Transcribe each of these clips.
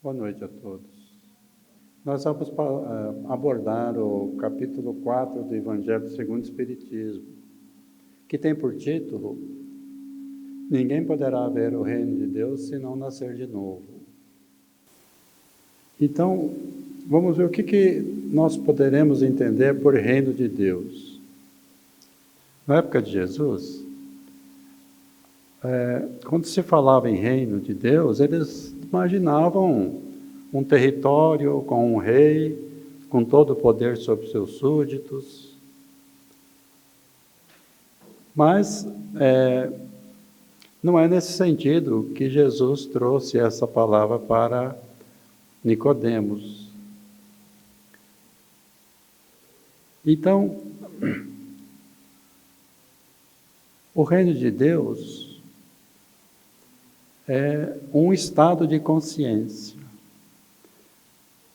Boa noite a todos. Nós vamos abordar o capítulo 4 do Evangelho segundo o Espiritismo, que tem por título: Ninguém poderá ver o reino de Deus se não nascer de novo. Então, vamos ver o que nós poderemos entender por reino de Deus. Na época de Jesus, quando se falava em reino de Deus, eles imaginavam um território com um rei, com todo o poder sobre seus súditos. Mas não é nesse sentido que Jesus trouxe essa palavra para Nicodemos. Então, o reino de Deus é um estado de consciência.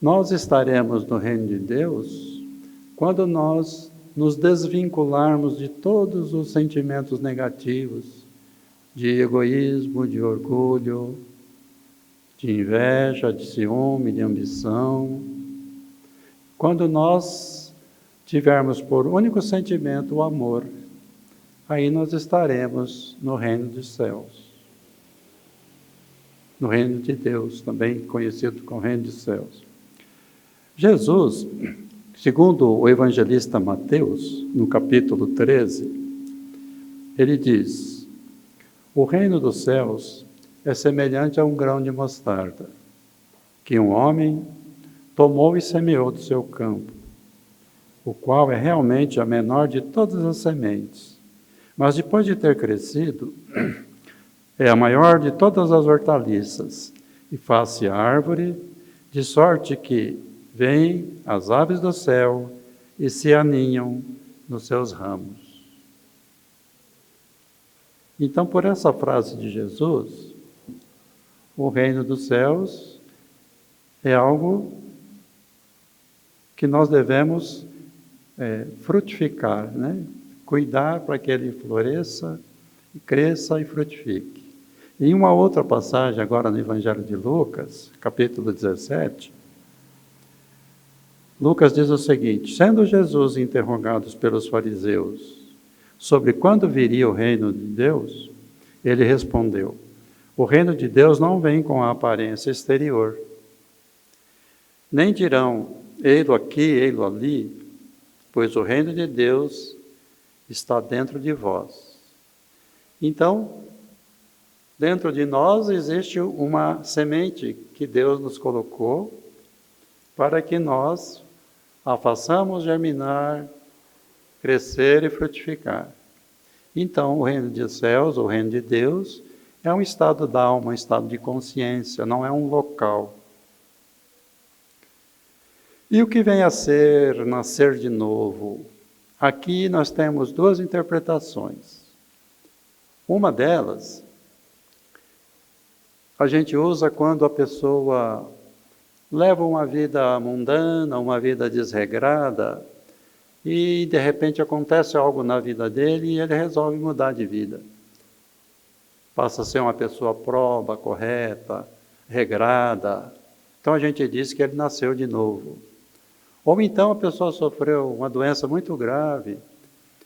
Nós estaremos no reino de Deus quando nós nos desvincularmos de todos os sentimentos negativos, de egoísmo, de orgulho, de inveja, de ciúme, de ambição. Quando nós tivermos por único sentimento o amor, aí nós estaremos no reino dos céus. No reino de Deus, também conhecido como reino dos céus. Jesus, segundo o evangelista Mateus, no capítulo 13, ele diz: o reino dos céus é semelhante a um grão de mostarda, que um homem tomou e semeou do seu campo, o qual é realmente a menor de todas as sementes, mas depois de ter crescido, é a maior de todas as hortaliças, e faz-se árvore, de sorte que vêm as aves do céu e se aninham nos seus ramos. Então, por essa frase de Jesus, o reino dos céus é algo que nós devemos frutificar, né? Cuidar para que ele floresça, cresça e frutifique. Em uma outra passagem, agora no Evangelho de Lucas, capítulo 17, Lucas diz o seguinte: sendo Jesus interrogado pelos fariseus sobre quando viria o reino de Deus, ele respondeu: o reino de Deus não vem com a aparência exterior. Nem dirão, ei-lo aqui, ei-lo ali, pois o reino de Deus está dentro de vós. Então, dentro de nós existe uma semente que Deus nos colocou para que nós a façamos germinar, crescer e frutificar. Então, o reino dos céus, o reino de Deus, é um estado da alma, um estado de consciência, não é um local. E o que vem a ser nascer de novo? Aqui nós temos duas interpretações. Uma delas, a gente usa quando a pessoa leva uma vida mundana, uma vida desregrada, e de repente acontece algo na vida dele e ele resolve mudar de vida. Passa a ser uma pessoa proba, correta, regrada. Então a gente diz que ele nasceu de novo. Ou então a pessoa sofreu uma doença muito grave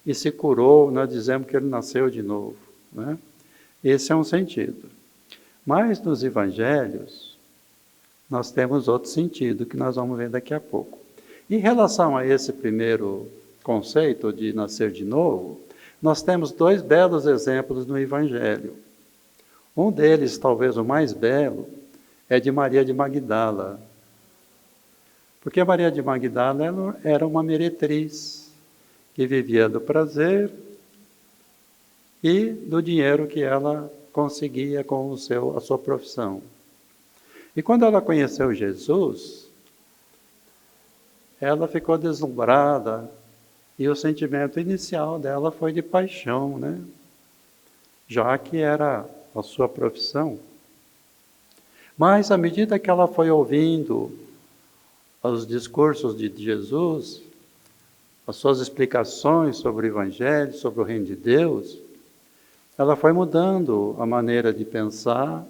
e se curou, nós dizemos que ele nasceu de novo, né? Esse é um sentido. Mas nos evangelhos, nós temos outro sentido, que nós vamos ver daqui a pouco. Em relação a esse primeiro conceito de nascer de novo, nós temos dois belos exemplos no evangelho. Um deles, talvez o mais belo, é de Maria de Magdala. Porque Maria de Magdala ela era uma meretriz que vivia do prazer e do dinheiro que ela conseguia com a sua profissão. E quando ela conheceu Jesus, ela ficou deslumbrada e o sentimento inicial dela foi de paixão, né? Já que era a sua profissão. Mas à medida que ela foi ouvindo os discursos de Jesus, as suas explicações sobre o Evangelho, sobre o reino de Deus, ela foi mudando a maneira de pensar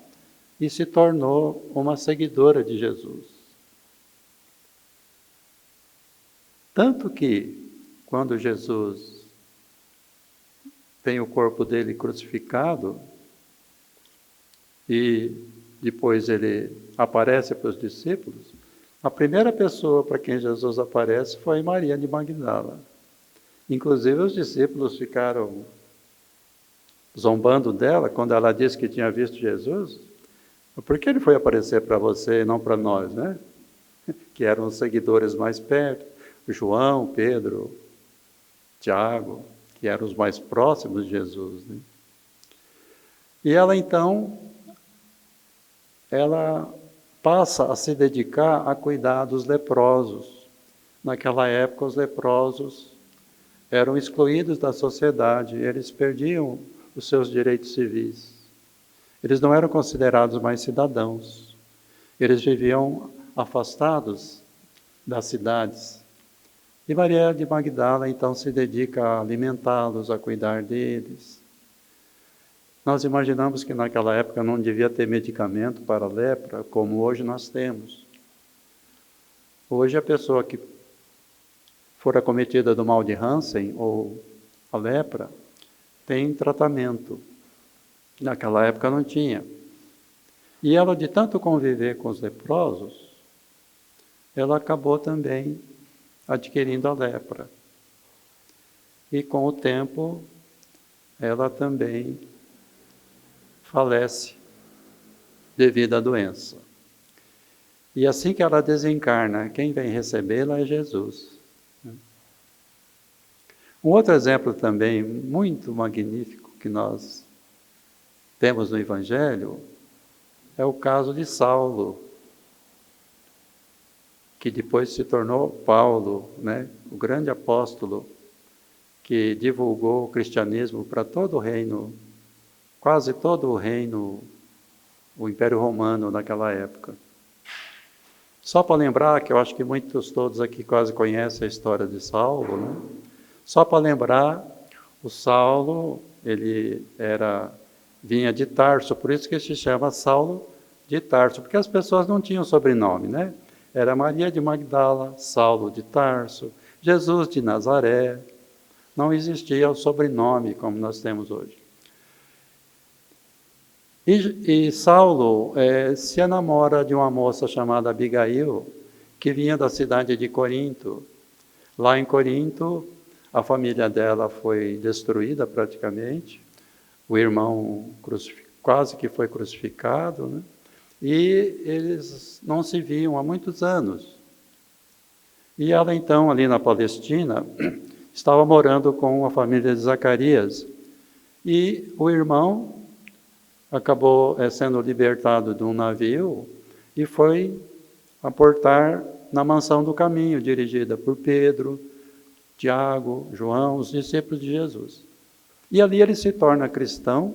e se tornou uma seguidora de Jesus. Tanto que, quando Jesus tem o corpo dele crucificado, e depois ele aparece para os discípulos, a primeira pessoa para quem Jesus aparece foi Maria de Magdala. Inclusive os discípulos ficaram zombando dela quando ela disse que tinha visto Jesus. Por que ele foi aparecer para você e não para nós, né? Que eram os seguidores mais perto, João, Pedro, Tiago, que eram os mais próximos de Jesus, né? E ela então, ela passa a se dedicar a cuidar dos leprosos. Naquela época, os leprosos eram excluídos da sociedade, eles perdiam os seus direitos civis. Eles não eram considerados mais cidadãos. Eles viviam afastados das cidades. E Maria de Magdala, então, se dedica a alimentá-los, a cuidar deles. Nós imaginamos que naquela época não devia ter medicamento para a lepra, como hoje nós temos. Hoje a pessoa que for acometida do mal de Hansen ou a lepra, tem tratamento. Naquela época não tinha. E ela, de tanto conviver com os leprosos, ela acabou também adquirindo a lepra. E com o tempo, ela também falece devido à doença. E assim que ela desencarna, quem vem recebê-la é Jesus. Um outro exemplo também muito magnífico que nós temos no Evangelho é o caso de Saulo, que depois se tornou Paulo, né? O grande apóstolo que divulgou o cristianismo para todo o reino, quase todo o reino, o Império Romano naquela época. Só para lembrar, que eu acho que todos aqui quase conhecem a história de Saulo, né? Só para lembrar, o Saulo, ele vinha de Tarso, por isso que se chama Saulo de Tarso, porque as pessoas não tinham sobrenome, né? Era Maria de Magdala, Saulo de Tarso, Jesus de Nazaré. Não existia o sobrenome como nós temos hoje. E Saulo se enamora de uma moça chamada Abigail, que vinha da cidade de Corinto. Lá em Corinto, a família dela foi destruída praticamente, o irmão quase que foi crucificado, né? E eles não se viam há muitos anos. E ela então, ali na Palestina, estava morando com a família de Zacarias. E o irmão acabou sendo libertado de um navio e foi aportar na Mansão do Caminho, dirigida por Pedro, Tiago, João, os discípulos de Jesus. E ali ele se torna cristão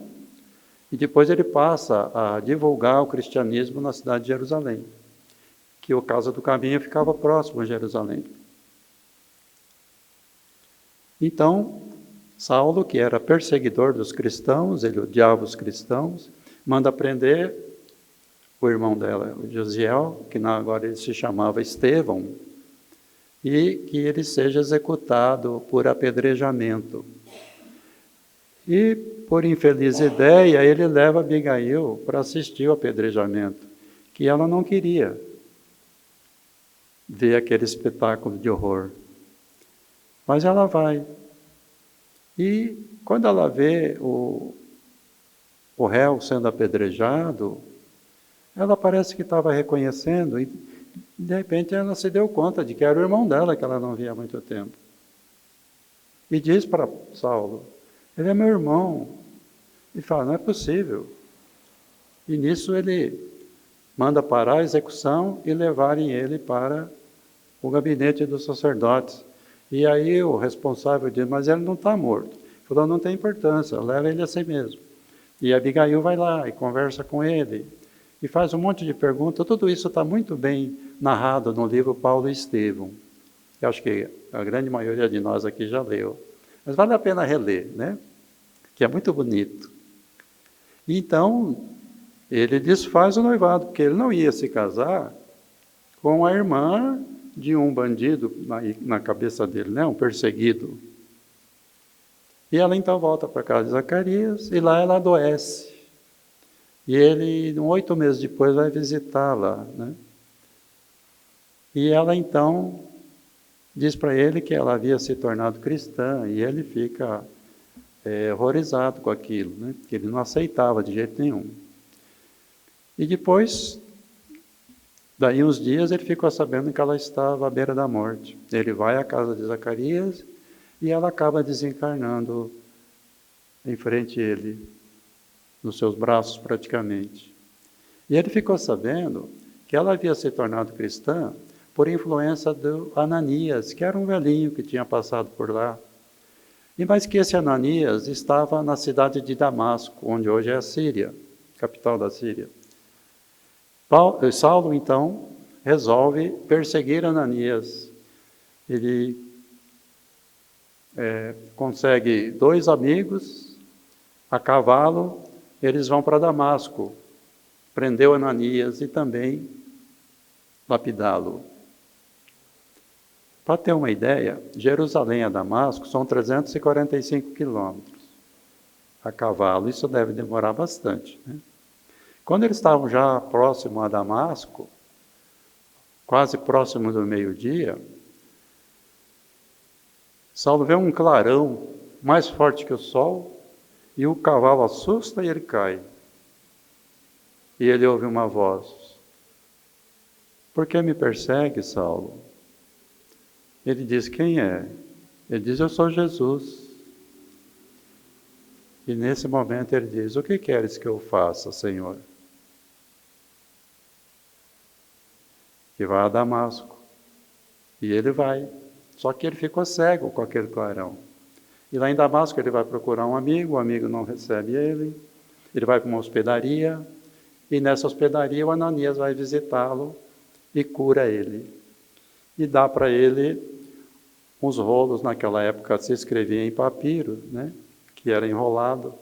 e depois ele passa a divulgar o cristianismo na cidade de Jerusalém, que a Casa do Caminho ficava próximo a Jerusalém. Então, Saulo, que era perseguidor dos cristãos, ele odiava os cristãos, manda prender o irmão dela, o Josiel, que agora ele se chamava Estevão, e que ele seja executado por apedrejamento. E, por infeliz ideia, ele leva Abigail para assistir ao apedrejamento, que ela não queria ver aquele espetáculo de horror. Mas ela vai. E, quando ela vê o réu sendo apedrejado, ela parece que estava reconhecendo e, de repente, ela se deu conta de que era o irmão dela que ela não via há muito tempo. E diz para Saulo: ele é meu irmão. E fala: não é possível. E nisso ele manda parar a execução e levarem ele para o gabinete dos sacerdotes. E aí o responsável diz: mas ele não está morto. Ele falou: não tem importância, leva ele assim mesmo. E Abigail vai lá e conversa com ele e faz um monte de perguntas. Tudo isso está muito bem narrado no livro Paulo e Estevão. Eu acho que a grande maioria de nós aqui já leu. Mas vale a pena reler, né? Que é muito bonito. E então, ele desfaz o noivado, porque ele não ia se casar com a irmã de um bandido na cabeça dele, né? Um perseguido. E ela então volta para casa de Zacarias e lá ela adoece. E ele, 8 meses depois, vai visitá-la, né? E ela então diz para ele que ela havia se tornado cristã e ele fica horrorizado com aquilo, né? Que ele não aceitava de jeito nenhum. E depois, daí uns dias, ele ficou sabendo que ela estava à beira da morte. Ele vai à casa de Zacarias e ela acaba desencarnando em frente a ele, nos seus braços praticamente. E ele ficou sabendo que ela havia se tornado cristã por influência do Ananias, que era um velhinho que tinha passado por lá. E mais que esse Ananias estava na cidade de Damasco, onde hoje é a Síria, capital da Síria. Saulo, então, resolve perseguir Ananias. Ele consegue 2 amigos a cavalo, eles vão para Damasco, prendeu Ananias e também lapidá-lo. Para ter uma ideia, Jerusalém a Damasco são 345 quilômetros a cavalo, isso deve demorar bastante, né? Quando eles estavam já próximo a Damasco, quase próximo do meio-dia, Saulo vê um clarão mais forte que o sol e o cavalo assusta e ele cai. E ele ouve uma voz: "Por que me persegue, Saulo?" Ele diz: "Quem é?" Ele diz: "Eu sou Jesus." E nesse momento ele diz: "O que queres que eu faça, Senhor?" E vai a Damasco. E ele vai. Só que ele ficou cego com aquele clarão. E lá em Damasco ele vai procurar um amigo, o amigo não recebe ele. Ele vai para uma hospedaria. E nessa hospedaria o Ananias vai visitá-lo e cura ele. E dá para ele uns rolos, naquela época se escrevia em papiro, né? Que era enrolado,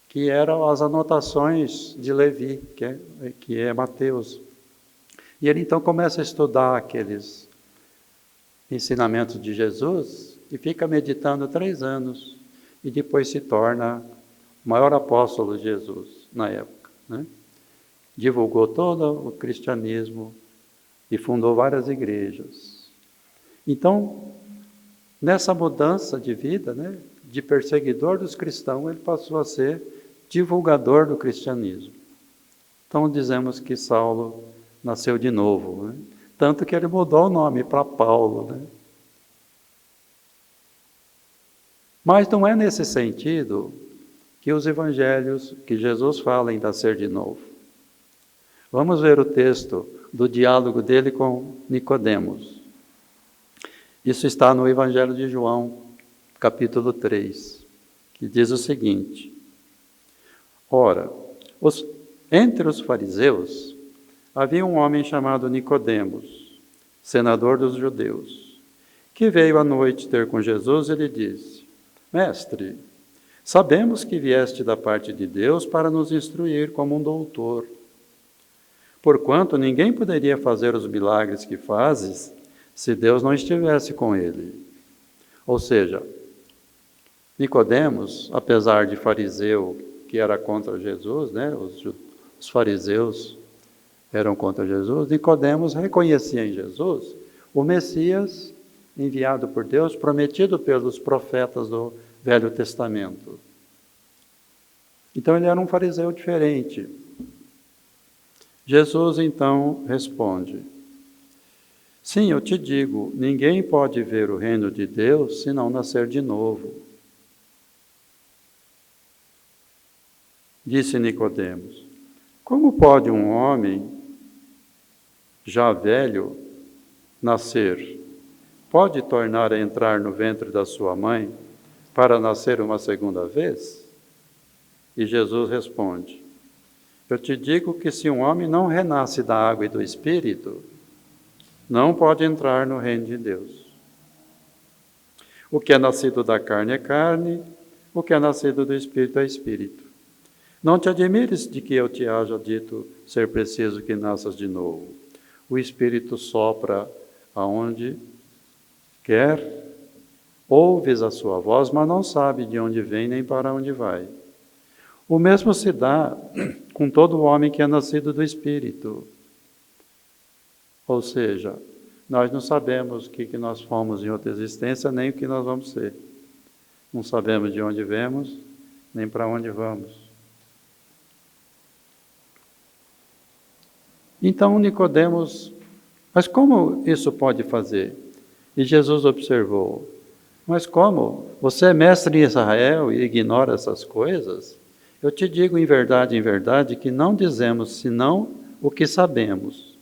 que eram as anotações de Levi, que é Mateus. E ele então começa a estudar aqueles ensinamentos de Jesus e fica meditando 3 anos. E depois se torna o maior apóstolo de Jesus na época, né? Divulgou todo o cristianismo e fundou várias igrejas. Então, nessa mudança de vida, né, de perseguidor dos cristãos, ele passou a ser divulgador do cristianismo. Então, dizemos que Saulo nasceu de novo, né? Tanto que ele mudou o nome para Paulo, né? Mas não é nesse sentido que os evangelhos, que Jesus fala em nascer de novo. Vamos ver o texto do diálogo dele com Nicodemos. Isso está no Evangelho de João, capítulo 3, que diz o seguinte: Ora, entre os fariseus havia um homem chamado Nicodemos, senador dos judeus, que veio à noite ter com Jesus e lhe disse: Mestre, sabemos que vieste da parte de Deus para nos instruir como um doutor. Porquanto ninguém poderia fazer os milagres que fazes se Deus não estivesse com ele. Ou seja, Nicodemos, apesar de fariseu que era contra Jesus, né? Os fariseus eram contra Jesus, Nicodemos reconhecia em Jesus o Messias enviado por Deus, prometido pelos profetas do Velho Testamento. Então ele era um fariseu diferente. Jesus então responde: Sim, eu te digo, ninguém pode ver o reino de Deus se não nascer de novo. Disse Nicodemos: Como pode um homem já velho nascer? Pode tornar a entrar no ventre da sua mãe para nascer uma segunda vez? E Jesus responde: Eu te digo que se um homem não renasce da água e do Espírito, não pode entrar no reino de Deus. O que é nascido da carne é carne, o que é nascido do Espírito é Espírito. Não te admires de que eu te haja dito ser preciso que nasças de novo. O Espírito sopra aonde quer, ouves a sua voz, mas não sabe de onde vem nem para onde vai. O mesmo se dá com todo homem que é nascido do Espírito. Ou seja, nós não sabemos o que nós fomos em outra existência, nem o que nós vamos ser. Não sabemos de onde vemos, nem para onde vamos. Então Nicodemos, mas como isso pode fazer? E Jesus observou, mas como? Você é mestre em Israel e ignora essas coisas? Eu te digo em verdade, que não dizemos senão o que sabemos,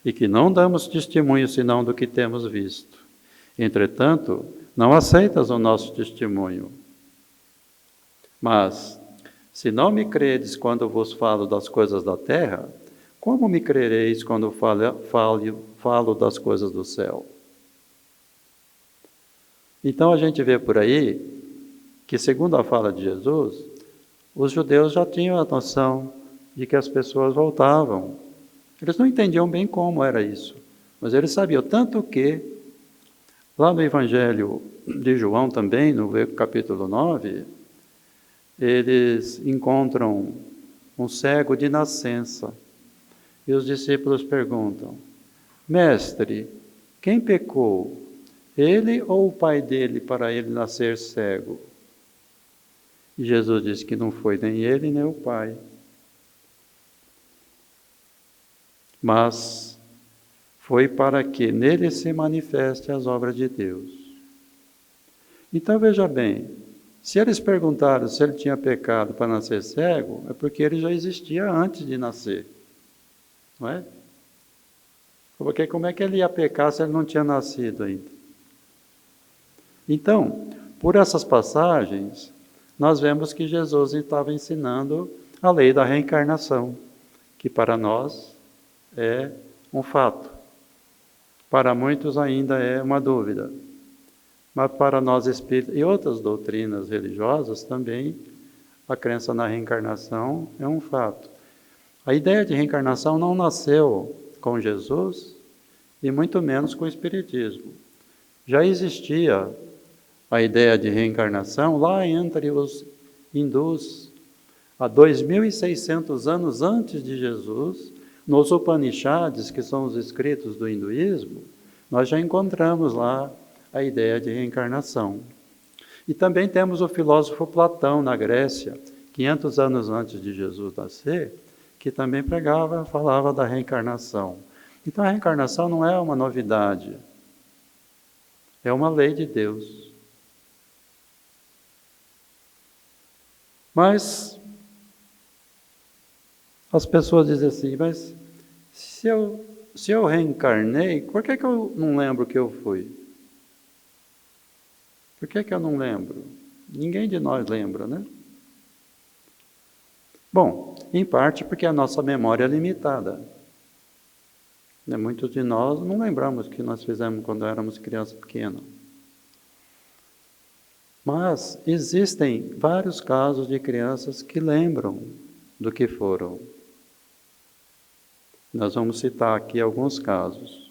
e que não damos testemunho senão do que temos visto. Entretanto, não aceitas o nosso testemunho. Mas, se não me credes quando vos falo das coisas da terra, como me crereis quando falo das coisas do céu? Então a gente vê por aí que, segundo a fala de Jesus, os judeus já tinham a noção de que as pessoas voltavam. Eles não entendiam bem como era isso, mas eles sabiam, tanto que, lá no Evangelho de João também, no capítulo 9, eles encontram um cego de nascença. E os discípulos perguntam, mestre, quem pecou, ele ou o pai dele, para ele nascer cego? E Jesus disse que não foi nem ele nem o pai, mas foi para que nele se manifeste as obras de Deus. Então veja bem, se eles perguntaram se ele tinha pecado para nascer cego, é porque ele já existia antes de nascer, não é? Porque como é que ele ia pecar se ele não tinha nascido ainda? Então, por essas passagens, nós vemos que Jesus estava ensinando a lei da reencarnação, que para nós é um fato. Para muitos ainda é uma dúvida. Mas para nós espíritas e outras doutrinas religiosas também, a crença na reencarnação é um fato. A ideia de reencarnação não nasceu com Jesus e muito menos com o Espiritismo. Já existia a ideia de reencarnação lá entre os hindus, há 2.600 anos antes de Jesus, nos Upanishads, que são os escritos do hinduísmo, nós já encontramos lá a ideia de reencarnação. E também temos o filósofo Platão, na Grécia, 500 anos antes de Jesus nascer, que também falava da reencarnação. Então a reencarnação não é uma novidade, é uma lei de Deus. Mas as pessoas dizem assim, mas se eu reencarnei, por que eu não lembro que eu fui? Por que eu não lembro? Ninguém de nós lembra, né? Bom, em parte porque a nossa memória é limitada. Muitos de nós não lembramos o que nós fizemos quando éramos crianças pequenas. Mas existem vários casos de crianças que lembram do que foram. Nós vamos citar aqui alguns casos.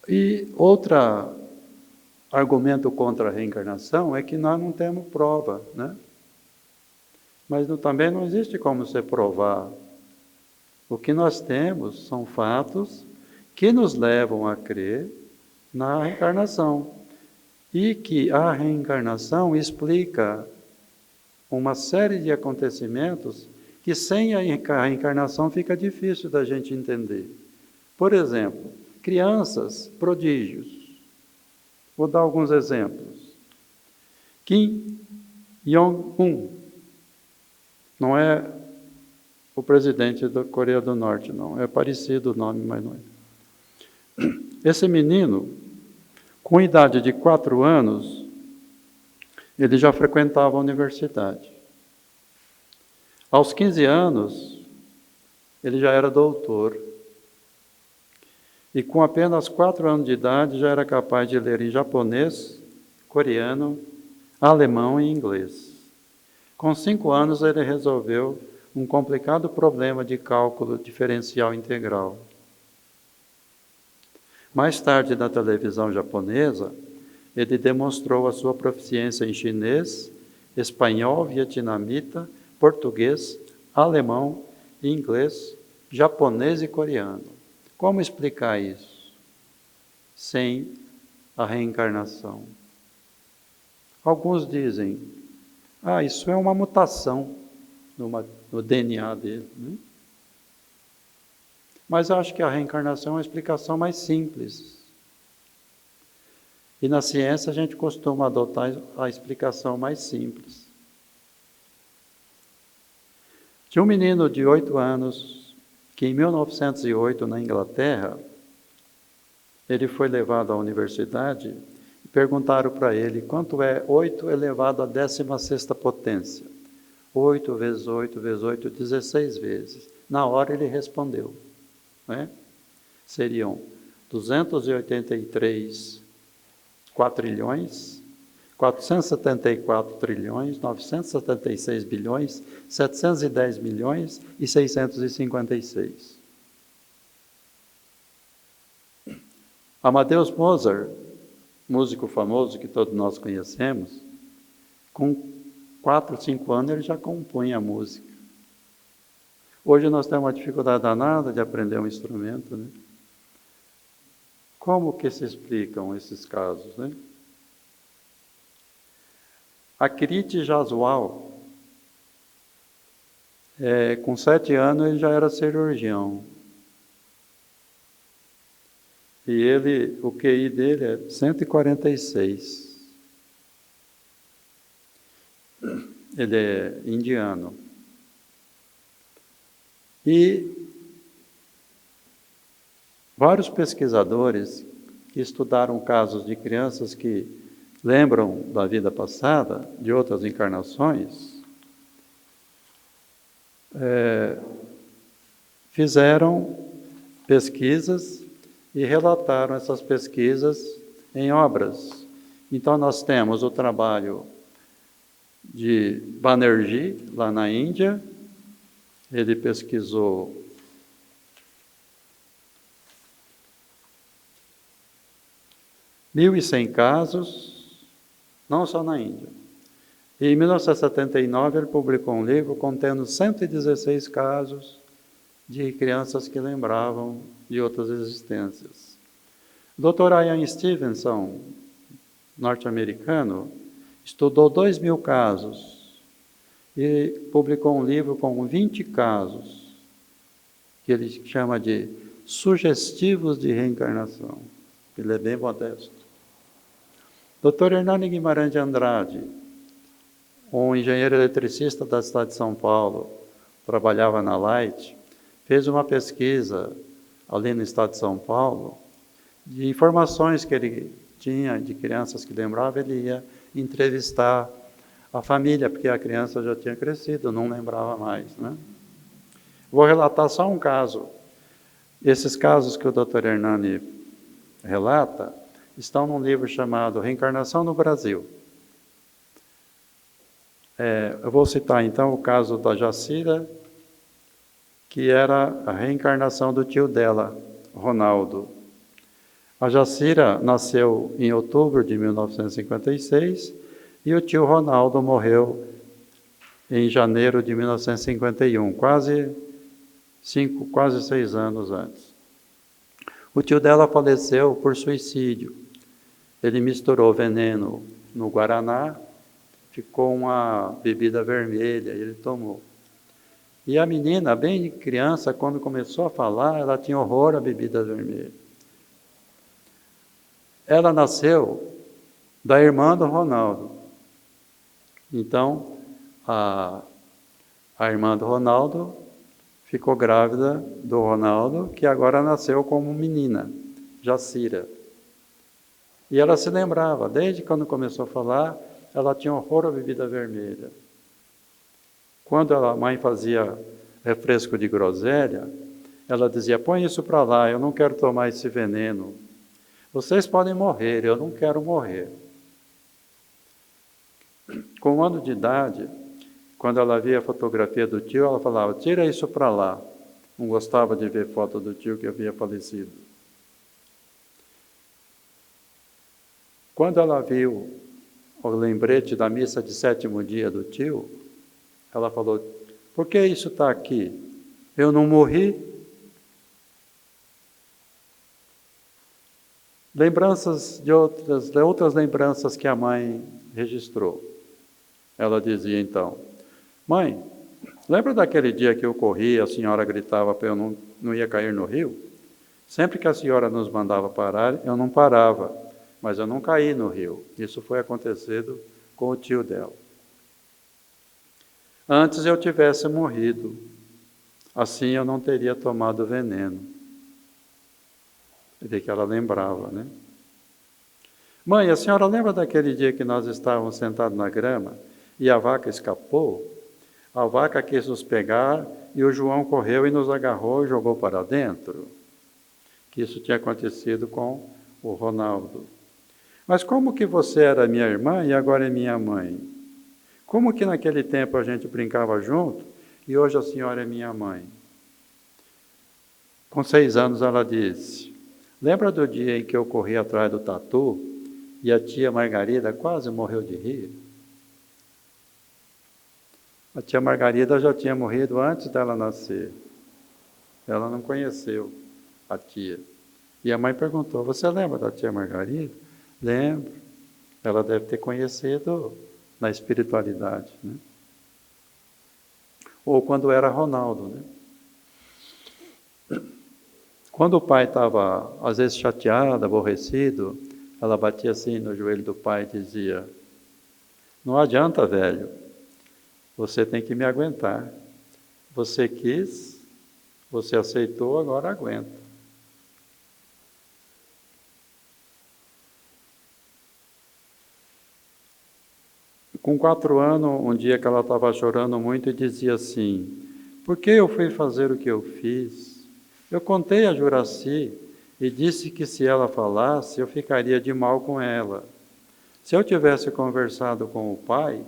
E outro argumento contra a reencarnação é que nós não temos prova, né? Mas também não existe como se provar. O que nós temos são fatos que nos levam a crer na reencarnação. E que a reencarnação explica uma série de acontecimentos que sem a reencarnação fica difícil da gente entender. Por exemplo, crianças prodígios. Vou dar alguns exemplos. Kim Jong-un não é o presidente da Coreia do Norte, não. É parecido o nome, mas não é. Esse menino, com idade de 4 anos, ele já frequentava a universidade. Aos 15 anos, ele já era doutor. E com apenas 4 anos de idade já era capaz de ler em japonês, coreano, alemão e inglês. Com 5 anos ele resolveu um complicado problema de cálculo diferencial integral. Mais tarde, na televisão japonesa, ele demonstrou a sua proficiência em chinês, espanhol, vietnamita, português, alemão, inglês, japonês e coreano. Como explicar isso? Sem a reencarnação. Alguns dizem, isso é uma mutação no DNA dele. Né? Mas eu acho que a reencarnação é uma explicação mais simples. E na ciência a gente costuma adotar a explicação mais simples. Tinha um menino de 8 anos que em 1908, na Inglaterra, ele foi levado à universidade e perguntaram para ele quanto é 8 elevado à 16ª potência. 8 vezes 8 vezes 8, 16 vezes. Na hora ele respondeu. Né? Seriam 283 quatrilhões, 474 trilhões, 976 bilhões, 710 milhões e 656. Amadeus Mozart, músico famoso que todos nós conhecemos, com 4, 5 anos ele já compunha música. Hoje nós temos uma dificuldade danada de aprender um instrumento, né? Como que se explicam esses casos, né? Akriti Jaswal, com 7 anos ele já era cirurgião. E o QI dele é 146. Ele é indiano. E vários pesquisadores que estudaram casos de crianças que lembram da vida passada, de outras encarnações, fizeram pesquisas e relataram essas pesquisas em obras. Então nós temos o trabalho de Banerjee, lá na Índia. Ele pesquisou 1.100 casos, não só na Índia. E em 1979 ele publicou um livro contendo 116 casos de crianças que lembravam de outras existências. O Dr. Ian Stevenson, norte-americano, estudou 2.000 casos e publicou um livro com 20 casos, que ele chama de sugestivos de reencarnação. Ele é bem modesto. Dr. Hernani Guimarães de Andrade, um engenheiro eletricista da cidade de São Paulo, trabalhava na Light, fez uma pesquisa ali no estado de São Paulo, de informações que ele tinha de crianças que lembravam, ele ia entrevistar a família, porque a criança já tinha crescido, não lembrava mais. Né? Vou relatar só um caso. Esses casos que o Dr. Hernani relata estão num livro chamado Reencarnação no Brasil. Eu vou citar então o caso da Jacira, que era a reencarnação do tio dela, Ronaldo. A Jacira nasceu em outubro de 1956 e o tio Ronaldo morreu em janeiro de 1951, quase 6 anos antes. O tio dela faleceu por suicídio. Ele misturou veneno no guaraná, ficou uma bebida vermelha, ele tomou. E a menina, bem criança, quando começou a falar, ela tinha horror à bebida vermelha. Ela nasceu da irmã do Ronaldo. Então, a irmã do Ronaldo ficou grávida do Ronaldo, que agora nasceu como menina, Jacira. E ela se lembrava, desde quando começou a falar, ela tinha horror à bebida vermelha. Quando a mãe fazia refresco de groselha, ela dizia, põe isso para lá, eu não quero tomar esse veneno. Vocês podem morrer, eu não quero morrer. Com 1 ano de idade, quando ela via a fotografia do tio, ela falava, tira isso para lá. Não gostava de ver foto do tio que havia falecido. Quando ela viu o lembrete da missa de 7º dia do tio, ela falou, por que isso está aqui? Eu não morri? Lembranças de outras lembranças que a mãe registrou. Ela dizia então, mãe, lembra daquele dia que eu corri e a senhora gritava para eu não ia cair no rio? Sempre que a senhora nos mandava parar, eu não parava, mas eu não caí no rio. Isso foi acontecido com o tio dela. Antes eu tivesse morrido, assim eu não teria tomado veneno. Quer dizer que ela lembrava, né? Mãe, a senhora lembra daquele dia que nós estávamos sentados na grama e a vaca escapou? A vaca quis nos pegar e o João correu e nos agarrou e jogou para dentro. Que isso tinha acontecido com o Ronaldo. Mas como que você era minha irmã e agora é minha mãe? Como que naquele tempo a gente brincava junto e hoje a senhora é minha mãe? Com 6 anos ela disse, lembra do dia em que eu corri atrás do tatu e a tia Margarida quase morreu de rir? A tia Margarida já tinha morrido antes dela nascer. Ela não conheceu a tia. E a mãe perguntou, você lembra da tia Margarida? Lembro. Ela deve ter conhecido na espiritualidade, né? Ou quando era Ronaldo, né? Quando o pai estava, às vezes, chateado, aborrecido, ela batia assim no joelho do pai e dizia, não adianta, velho, você tem que me aguentar. Você quis, você aceitou, agora aguenta. Com 4 anos, um dia que ela estava chorando muito e dizia assim, por que eu fui fazer o que eu fiz? Eu contei a Juraci e disse que se ela falasse, eu ficaria de mal com ela. Se eu tivesse conversado com o pai,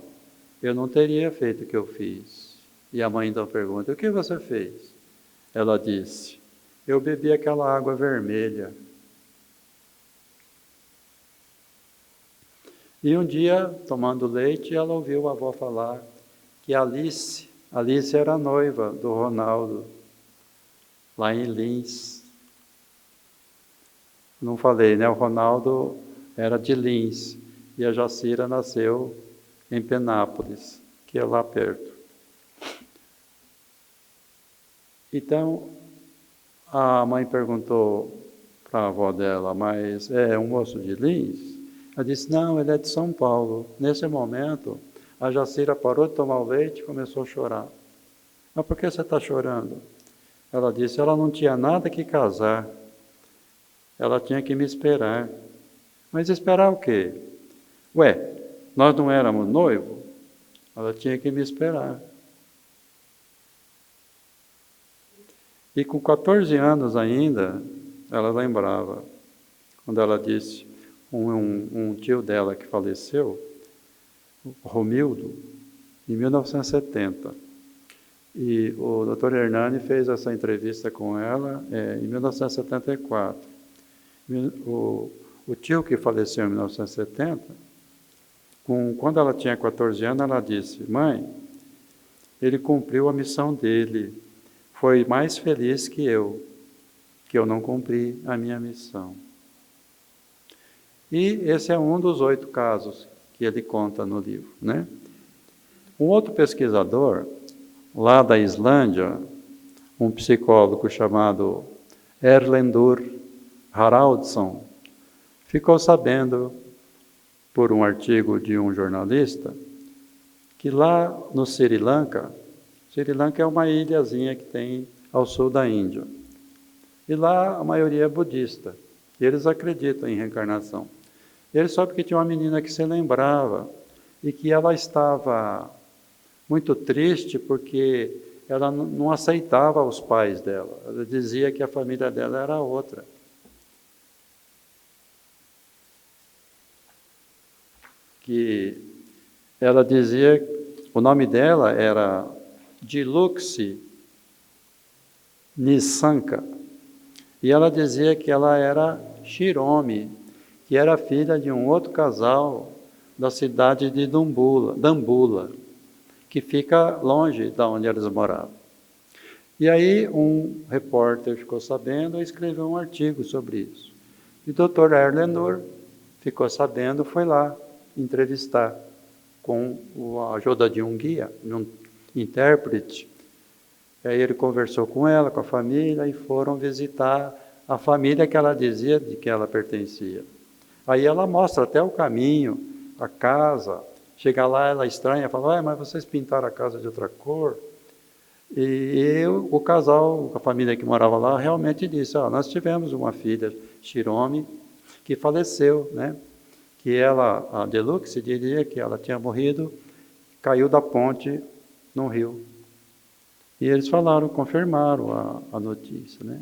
eu não teria feito o que eu fiz. E a mãe então pergunta, o que você fez? Ela disse, eu bebi aquela água vermelha. E um dia, tomando leite, ela ouviu a avó falar que Alice era noiva do Ronaldo, lá em Lins. Não falei, né? O Ronaldo era de Lins e a Jacira nasceu em Penápolis, que é lá perto. Então, a mãe perguntou para a avó dela, mas é um moço de Lins? Ela disse, não, ele é de São Paulo. Nesse momento, a Jacira parou de tomar o leite e começou a chorar. Mas por que você está chorando? Ela disse, ela não tinha nada que casar. Ela tinha que me esperar. Mas esperar o quê? Ué, nós não éramos noivos? Ela tinha que me esperar. E com 14 anos ainda, ela lembrava, quando ela disse, um tio dela que faleceu, Romildo, em 1970. E o Dr. Hernani fez essa entrevista com ela em 1974. O tio que faleceu em 1970, quando ela tinha 14 anos, ela disse, mãe, ele cumpriu a missão dele, foi mais feliz que eu não cumpri a minha missão. E esse é um dos 8 casos que ele conta no livro, né? Um outro pesquisador, lá da Islândia, um psicólogo chamado Erlendur Haraldsson, ficou sabendo, por um artigo de um jornalista, que lá no Sri Lanka é uma ilhazinha que tem ao sul da Índia, e lá a maioria é budista, e eles acreditam em reencarnação. Ele soube que tinha uma menina que se lembrava e que ela estava muito triste porque ela não aceitava os pais dela. Ela dizia que a família dela era outra. Que ela dizia, o nome dela era Diluxi Nissanka, e ela dizia que ela era Shiromi, que era filha de um outro casal da cidade de Dambula, que fica longe de onde eles moravam. E aí um repórter ficou sabendo e escreveu um artigo sobre isso. E o Dr. Erlenor ficou sabendo, foi lá entrevistar com a ajuda de um guia, um intérprete. Aí ele conversou com ela, com a família, e foram visitar a família que ela dizia de que ela pertencia. Aí ela mostra até o caminho, a casa. Chega lá, ela estranha, fala, mas vocês pintaram a casa de outra cor? E o casal, a família que morava lá, realmente disse, nós tivemos uma filha, Shiromi, que faleceu, né? Que ela, a Deluxe, diria que ela tinha morrido, caiu da ponte no rio. E eles falaram, confirmaram a notícia, né?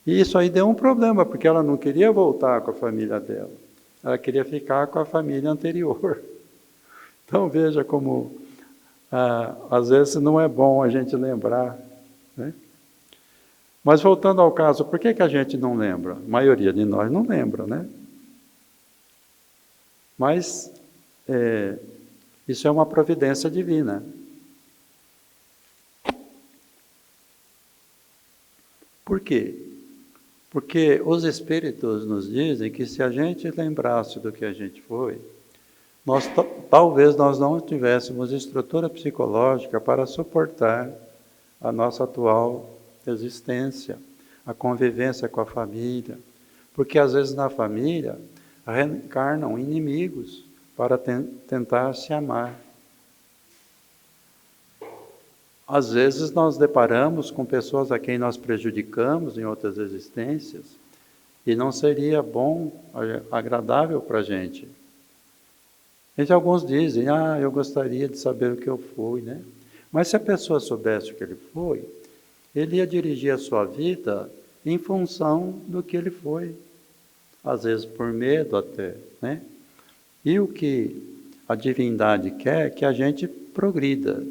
E isso aí deu um problema, porque ela não queria voltar com a família dela. Ela queria ficar com a família anterior. Então veja como, às vezes, não é bom a gente lembrar, né? Mas voltando ao caso, por que a gente não lembra? A maioria de nós não lembra, né? Mas isso é uma providência divina. Por quê? Porque os Espíritos nos dizem que se a gente lembrasse do que a gente foi, talvez nós não tivéssemos estrutura psicológica para suportar a nossa atual existência, a convivência com a família. Porque às vezes na família reencarnam inimigos para tentar se amar. Às vezes nós deparamos com pessoas a quem nós prejudicamos em outras existências e não seria bom, agradável para a gente. Alguns dizem, eu gostaria de saber o que eu fui, né? Mas se a pessoa soubesse o que ele foi, ele ia dirigir a sua vida em função do que ele foi. Às vezes por medo até, né? E o que a divindade quer é que a gente progrida.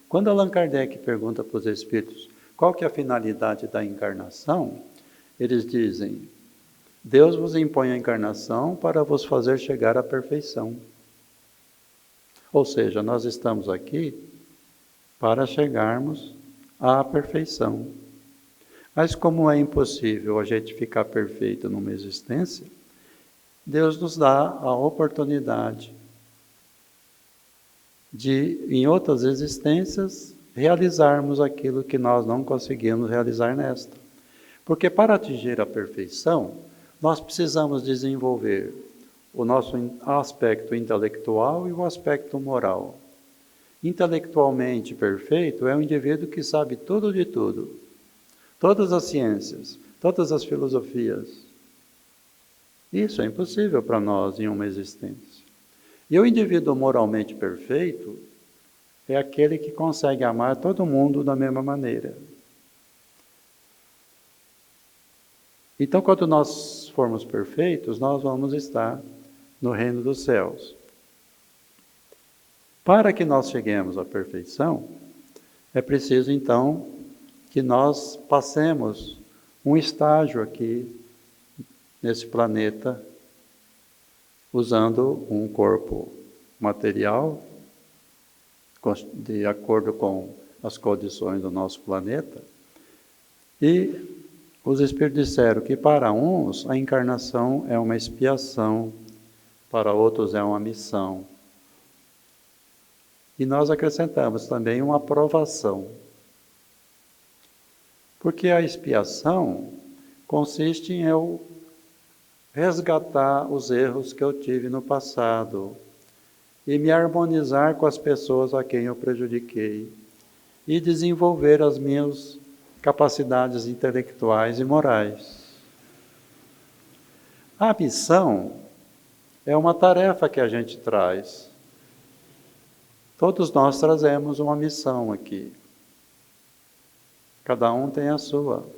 Quando Allan Kardec pergunta para os Espíritos qual que é a finalidade da encarnação, eles dizem, Deus vos impõe a encarnação para vos fazer chegar à perfeição. Ou seja, nós estamos aqui para chegarmos à perfeição. Mas como é impossível a gente ficar perfeito numa existência, Deus nos dá a oportunidade de, em outras existências, realizarmos aquilo que nós não conseguimos realizar nesta. Porque para atingir a perfeição, nós precisamos desenvolver o nosso aspecto intelectual e o aspecto moral. Intelectualmente perfeito é um indivíduo que sabe tudo de tudo, todas as ciências, todas as filosofias. Isso é impossível para nós em uma existência. E o indivíduo moralmente perfeito é aquele que consegue amar todo mundo da mesma maneira. Então, quando nós formos perfeitos, nós vamos estar no reino dos céus. Para que nós cheguemos à perfeição, é preciso, então, que nós passemos um estágio aqui, nesse planeta, usando um corpo material, de acordo com as condições do nosso planeta. E os Espíritos disseram que para uns a encarnação é uma expiação, para outros é uma missão. E nós acrescentamos também uma aprovação. Porque a expiação consiste em eu resgatar os erros que eu tive no passado e me harmonizar com as pessoas a quem eu prejudiquei e desenvolver as minhas capacidades intelectuais e morais. A missão é uma tarefa que a gente traz. Todos nós trazemos uma missão aqui. Cada um tem a sua.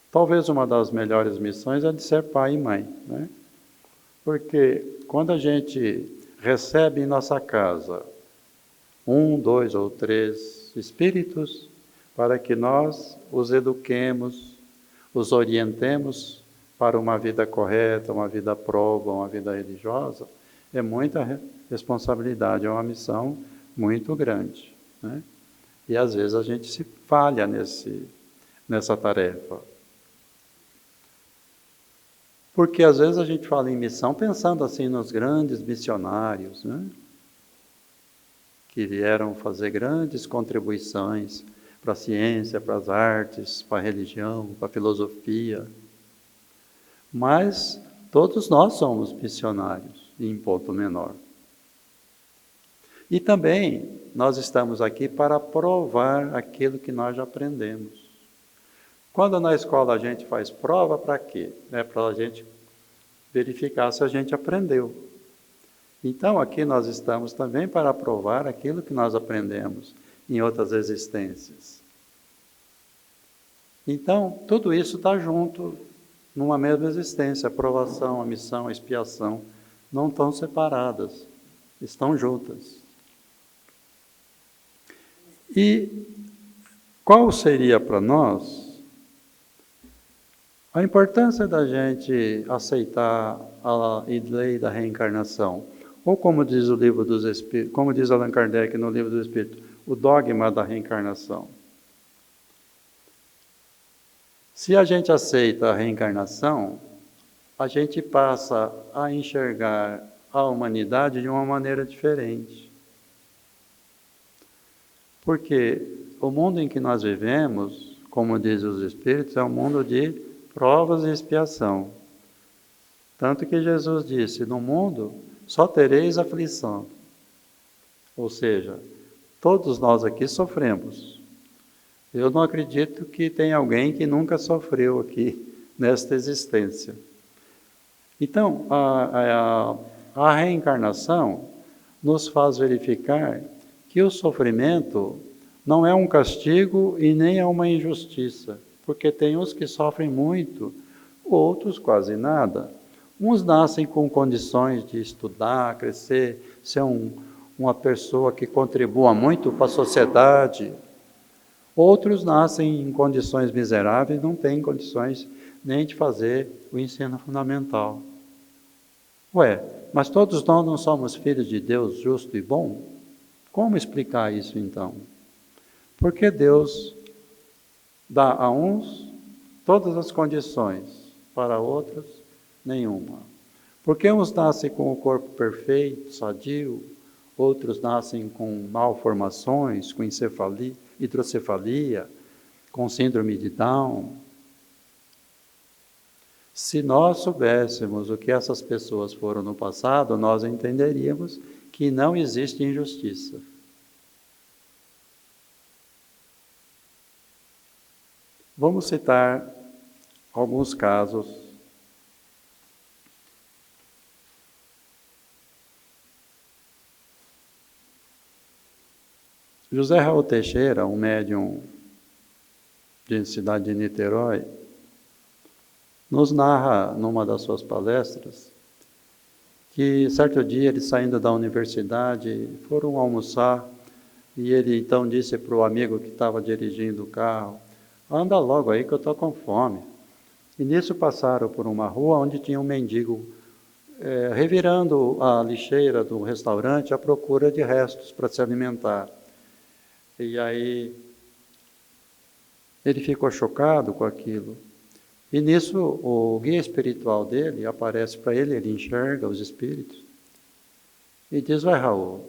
Talvez uma das melhores missões é de ser pai e mãe, né? Porque quando a gente recebe em nossa casa 1, 2 ou 3 espíritos, para que nós os eduquemos, os orientemos para uma vida correta, uma vida própria, uma vida religiosa, é muita responsabilidade, é uma missão muito grande, né? E às vezes a gente se falha nessa tarefa. Porque às vezes a gente fala em missão pensando assim nos grandes missionários, né? Que vieram fazer grandes contribuições para a ciência, para as artes, para a religião, para a filosofia. Mas todos nós somos missionários, em ponto menor. E também nós estamos aqui para provar aquilo que nós já aprendemos. Quando na escola a gente faz prova, para quê? É para a gente verificar se a gente aprendeu. Então, aqui nós estamos também para provar aquilo que nós aprendemos em outras existências. Então, tudo isso está junto numa mesma existência. A provação, a missão, a expiação não estão separadas, estão juntas. E qual seria para nós a importância da gente aceitar a lei da reencarnação? Ou como diz o livro dos Espíritos, como diz Allan Kardec no livro dos Espíritos, o dogma da reencarnação. Se a gente aceita a reencarnação, a gente passa a enxergar a humanidade de uma maneira diferente. Porque o mundo em que nós vivemos, como dizem os Espíritos, é um mundo de provas e expiação. Tanto que Jesus disse, no mundo só tereis aflição. Ou seja, todos nós aqui sofremos. Eu não acredito que tenha alguém que nunca sofreu aqui nesta existência. Então, a reencarnação nos faz verificar que o sofrimento não é um castigo e nem é uma injustiça, porque tem uns que sofrem muito, outros quase nada. Uns nascem com condições de estudar, crescer, ser uma pessoa que contribua muito para a sociedade. Outros nascem em condições miseráveis, não têm condições nem de fazer o ensino fundamental. Ué, mas todos nós não somos filhos de Deus justo e bom? Como explicar isso então? Porque Deus dá a uns todas as condições, para outros nenhuma. Porque uns nascem com o corpo perfeito, sadio, outros nascem com malformações, com hidrocefalia, com síndrome de Down. Se nós soubéssemos o que essas pessoas foram no passado, nós entenderíamos que não existe injustiça. Vamos citar alguns casos. José Raul Teixeira, um médium de cidade de Niterói, nos narra numa das suas palestras que certo dia ele saindo da universidade foram almoçar e ele então disse para o amigo que estava dirigindo o carro: anda logo aí que eu estou com fome. E nisso passaram por uma rua onde tinha um mendigo revirando a lixeira do restaurante à procura de restos para se alimentar. E aí ele ficou chocado com aquilo. E nisso o guia espiritual dele aparece para ele, ele enxerga os espíritos e diz: vai, Raul,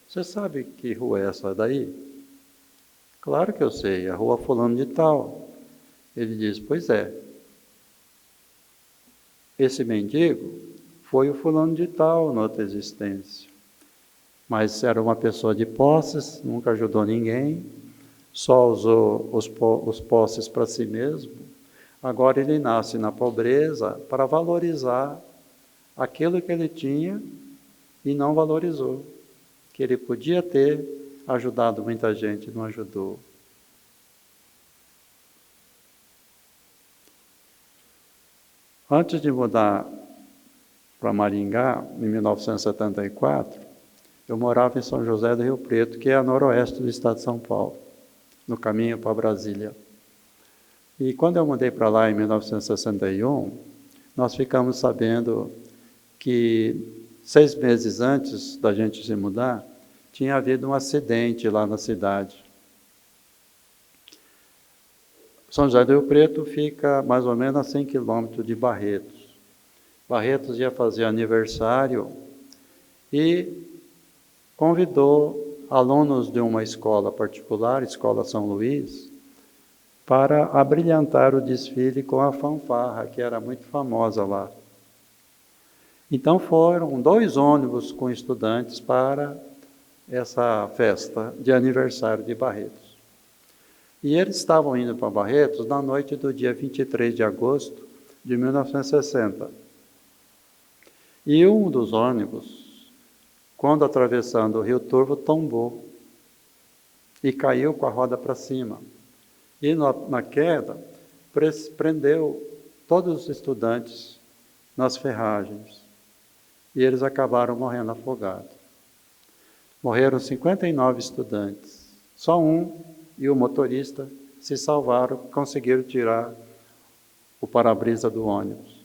você sabe que rua é essa daí? Claro que eu sei, a rua fulano de tal. Ele diz: pois é, esse mendigo foi o fulano de tal na outra existência. Mas era uma pessoa de posses, nunca ajudou ninguém, só usou os posses para si mesmo. Agora ele nasce na pobreza para valorizar aquilo que ele tinha e não valorizou, que ele podia ter ajudado muita gente, não ajudou. Antes de mudar para Maringá, em 1974, eu morava em São José do Rio Preto, que é a noroeste do estado de São Paulo, no caminho para Brasília. E quando eu mudei para lá em 1961, nós ficamos sabendo que 6 meses antes da gente se mudar, tinha havido um acidente lá na cidade. São José do Rio Preto fica mais ou menos a 100 quilômetros de Barretos. Barretos ia fazer aniversário e convidou alunos de uma escola particular, Escola São Luís, para abrilhantar o desfile com a fanfarra, que era muito famosa lá. Então foram 2 ônibus com estudantes para essa festa de aniversário de Barretos. E eles estavam indo para Barretos na noite do dia 23 de agosto de 1960. E um dos ônibus, quando atravessando o Rio Turvo, tombou e caiu com a roda para cima. E na queda, prendeu todos os estudantes nas ferragens. E eles acabaram morrendo afogados. Morreram 59 estudantes. Só um e o motorista se salvaram, conseguiram tirar o para-brisa do ônibus.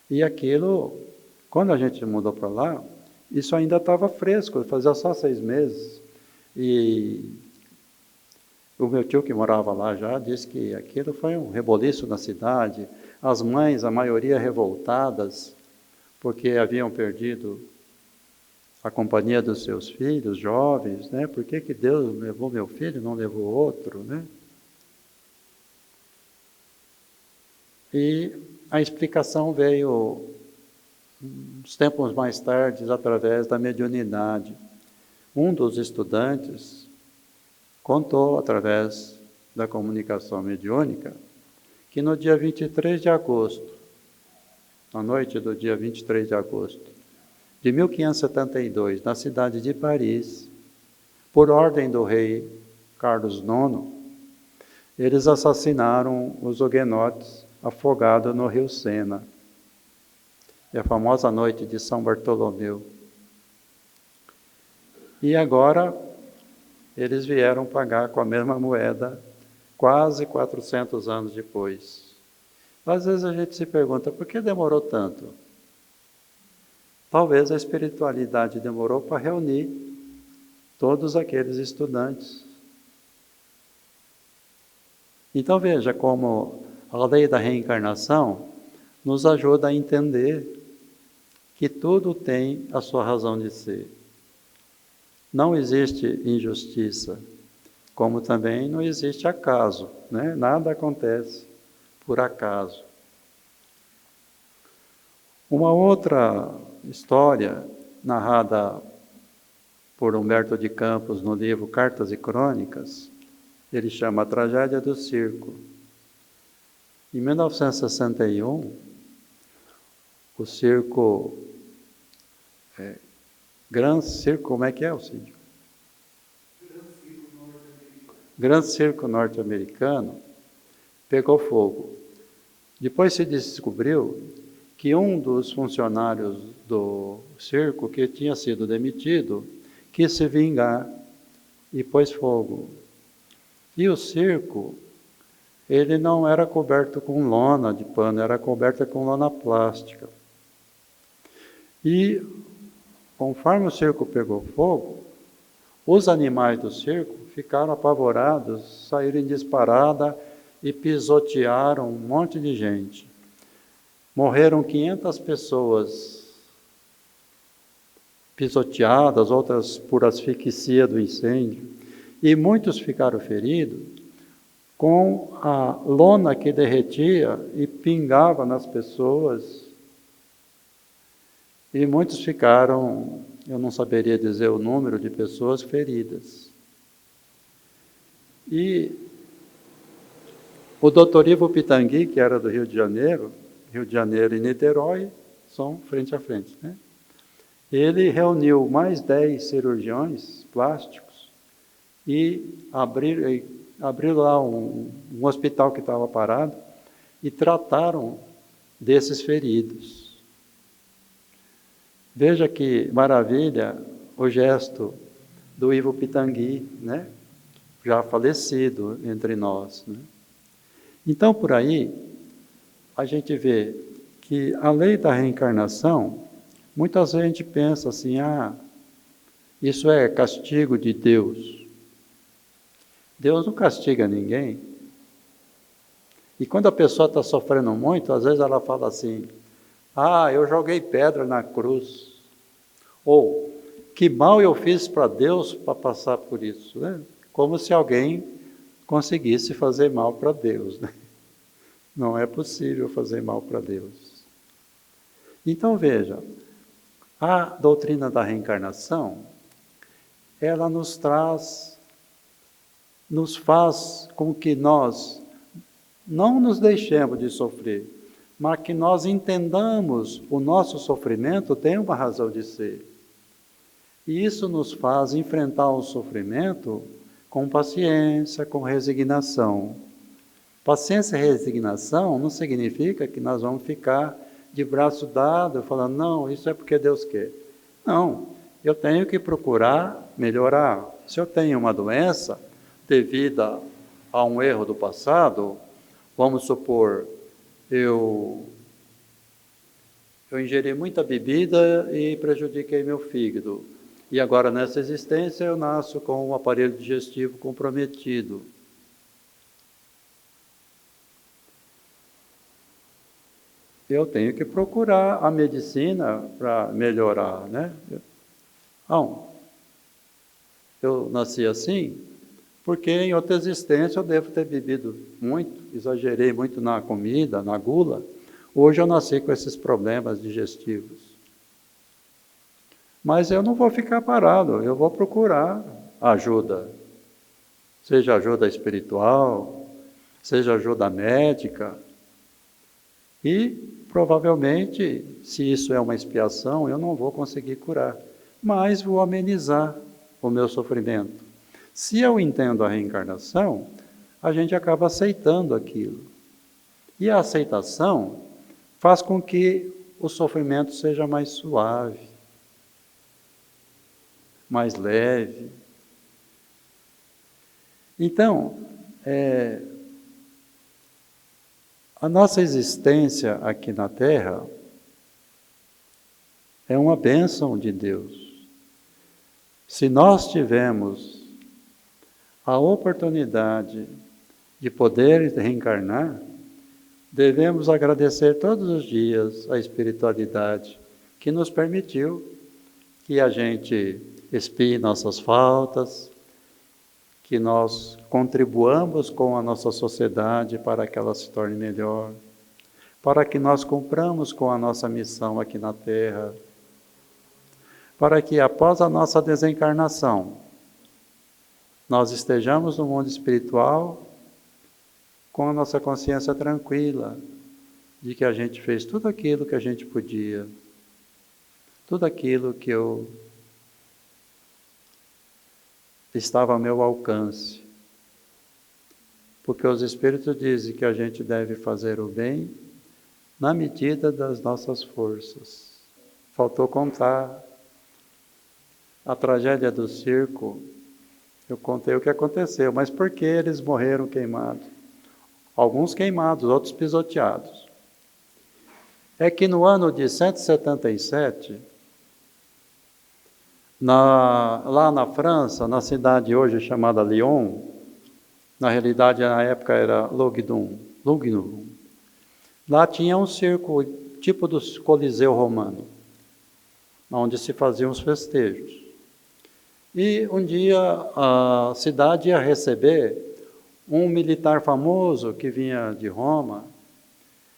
E aquilo, quando a gente mudou para lá, isso ainda estava fresco, fazia só 6 meses. E o meu tio que morava lá já disse que aquilo foi um reboliço na cidade. As mães, a maioria revoltadas, porque haviam perdido a companhia dos seus filhos jovens, né? Por que Deus levou meu filho e não levou outro, né? E a explicação veio uns tempos mais tarde, através da mediunidade. Um dos estudantes contou, através da comunicação mediúnica, que no dia 23 de agosto, na noite do dia 23 de agosto de 1572, na cidade de Paris, por ordem do rei Carlos IX, eles assassinaram os huguenotes afogados no rio Sena. É a famosa noite de São Bartolomeu. E agora eles vieram pagar com a mesma moeda quase 400 anos depois. Às vezes a gente se pergunta, por que demorou tanto? Talvez a espiritualidade demorou para reunir todos aqueles estudantes. Então veja como a lei da reencarnação nos ajuda a entender que tudo tem a sua razão de ser. Não existe injustiça, como também não existe acaso, né? Nada acontece por acaso. Uma outra história narrada por Humberto de Campos no livro Cartas e Crônicas, ele chama A Tragédia do Circo. Em 1961, o circo, Gran Circo, como é que é, Cídio? Gran Circo norte-americano pegou fogo. Depois se descobriu que um dos funcionários do circo, que tinha sido demitido, quis se vingar e pôs fogo. E o circo, ele não era coberto com lona de pano, era coberto com lona plástica. E, conforme o circo pegou fogo, os animais do circo ficaram apavorados, saíram em disparada e pisotearam um monte de gente. Morreram 500 pessoas pisoteadas, outras por asfixia do incêndio, e muitos ficaram feridos com a lona que derretia e pingava nas pessoas, e muitos ficaram, eu não saberia dizer o número de pessoas feridas. E o doutor Ivo Pitangui, que era do Rio de Janeiro e Niterói são frente a frente, né? Ele reuniu mais 10 cirurgiões plásticos e abriu lá um hospital que estava parado e trataram desses feridos. Veja que maravilha o gesto do Ivo Pitangui, né? Já falecido entre nós, né? Então, por aí, a gente vê que a lei da reencarnação, muitas vezes a gente pensa assim, isso é castigo de Deus. Deus não castiga ninguém. E quando a pessoa está sofrendo muito, às vezes ela fala assim, eu joguei pedra na cruz. Ou, que mal eu fiz para Deus para passar por isso, né? Como se alguém conseguisse fazer mal para Deus, né? Não é possível fazer mal para Deus. Então veja, a doutrina da reencarnação, ela nos faz com que nós não nos deixemos de sofrer, mas que nós entendamos o nosso sofrimento tem uma razão de ser. E isso nos faz enfrentar o sofrimento com paciência, com resignação. Paciência e resignação não significa que nós vamos ficar de braço dado, falando, não, isso é porque Deus quer. Não, eu tenho que procurar melhorar. Se eu tenho uma doença devida a um erro do passado, vamos supor, eu ingeri muita bebida e prejudiquei meu fígado. E agora, nessa existência, eu nasço com um aparelho digestivo comprometido. Eu tenho que procurar a medicina para melhorar, né? Eu nasci assim, porque em outra existência eu devo ter bebido muito, exagerei muito na comida, na gula. Hoje eu nasci com esses problemas digestivos. Mas eu não vou ficar parado, eu vou procurar ajuda. Seja ajuda espiritual, seja ajuda médica. E, provavelmente, se isso é uma expiação, eu não vou conseguir curar, mas vou amenizar o meu sofrimento. Se eu entendo a reencarnação, a gente acaba aceitando aquilo. E a aceitação faz com que o sofrimento seja mais suave, mais leve. Então, a nossa existência aqui na Terra é uma bênção de Deus. Se nós tivermos a oportunidade de poder reencarnar, devemos agradecer todos os dias a espiritualidade que nos permitiu que a gente expie nossas faltas, que nós contribuamos com a nossa sociedade para que ela se torne melhor, para que nós cumpramos com a nossa missão aqui na Terra, para que após a nossa desencarnação, nós estejamos no mundo espiritual com a nossa consciência tranquila, de que a gente fez tudo aquilo que a gente podia, tudo aquilo que estava ao meu alcance. Porque os Espíritos dizem que a gente deve fazer o bem na medida das nossas forças. Faltou contar a tragédia do circo. Eu contei o que aconteceu, mas por que eles morreram queimados? Alguns queimados, outros pisoteados. É que no ano de 177, lá na França, na cidade hoje chamada Lyon, na realidade na época era Lugdunum, lá tinha um circo tipo do Coliseu Romano, onde se faziam os festejos. E um dia a cidade ia receber um militar famoso que vinha de Roma,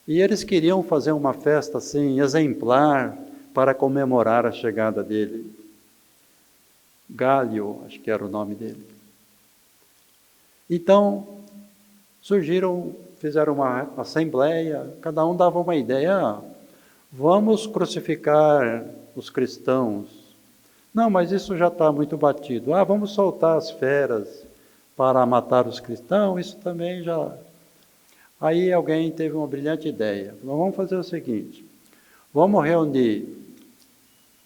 e eles queriam fazer uma festa assim, exemplar, para comemorar a chegada dele. Galho, acho que era o nome dele. Então, fizeram uma assembleia, cada um dava uma ideia, vamos crucificar os cristãos. Não, mas isso já está muito batido. Vamos soltar as feras para matar os cristãos, isso também já... Aí alguém teve uma brilhante ideia. Falou, vamos fazer o seguinte, vamos reunir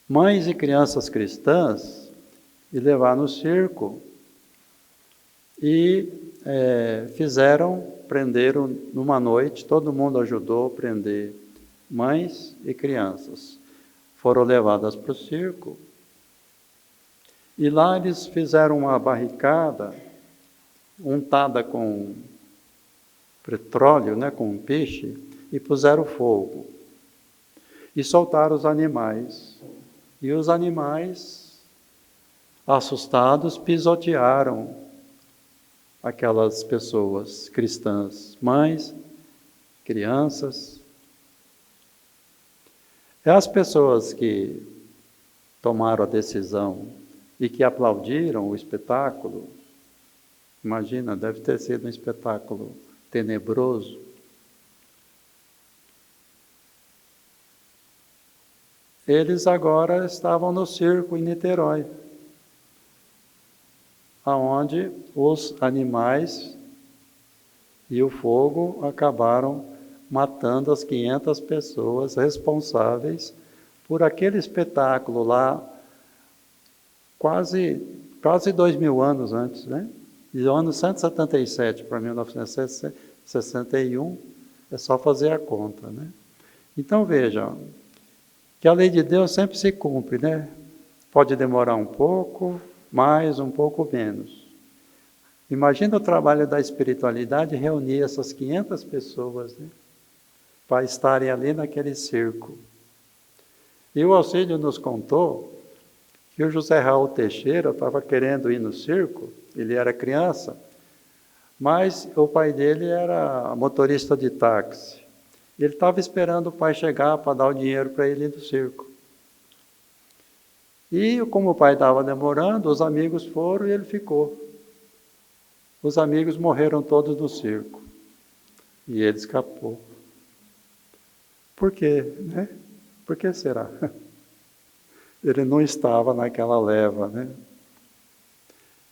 mães e crianças cristãs e levar no circo. E prenderam numa noite, todo mundo ajudou a prender mães e crianças. Foram levadas para o circo. E lá eles fizeram uma barricada untada com petróleo, né, com peixe, e puseram fogo. E soltaram os animais. E os animais, assustados, pisotearam aquelas pessoas cristãs, mães, crianças. E as pessoas que tomaram a decisão e que aplaudiram o espetáculo, imagina, deve ter sido um espetáculo tenebroso. Eles agora estavam no circo em Niterói, aonde os animais e o fogo acabaram matando as 500 pessoas responsáveis por aquele espetáculo lá, quase 2000 anos antes, né? Do ano 177 para 1961, é só fazer a conta, né? Então vejam, que a lei de Deus sempre se cumpre, né? Pode demorar um pouco mais, um pouco menos. Imagina o trabalho da espiritualidade reunir essas 500 pessoas, né, para estarem ali naquele circo. E o Alcídio nos contou que o José Raul Teixeira estava querendo ir no circo, ele era criança, mas o pai dele era motorista de táxi. Ele estava esperando o pai chegar para dar o dinheiro para ele ir no circo. E como o pai estava demorando, os amigos foram e ele ficou. Os amigos morreram todos no circo. E ele escapou. Por quê, né? Por que será? Ele não estava naquela leva, né?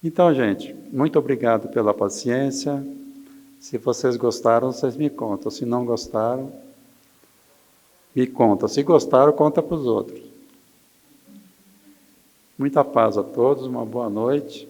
Então, gente, muito obrigado pela paciência. Se vocês gostaram, vocês me contam. Se não gostaram, me contam. Se gostaram, conta para os outros. Muita paz a todos, uma boa noite.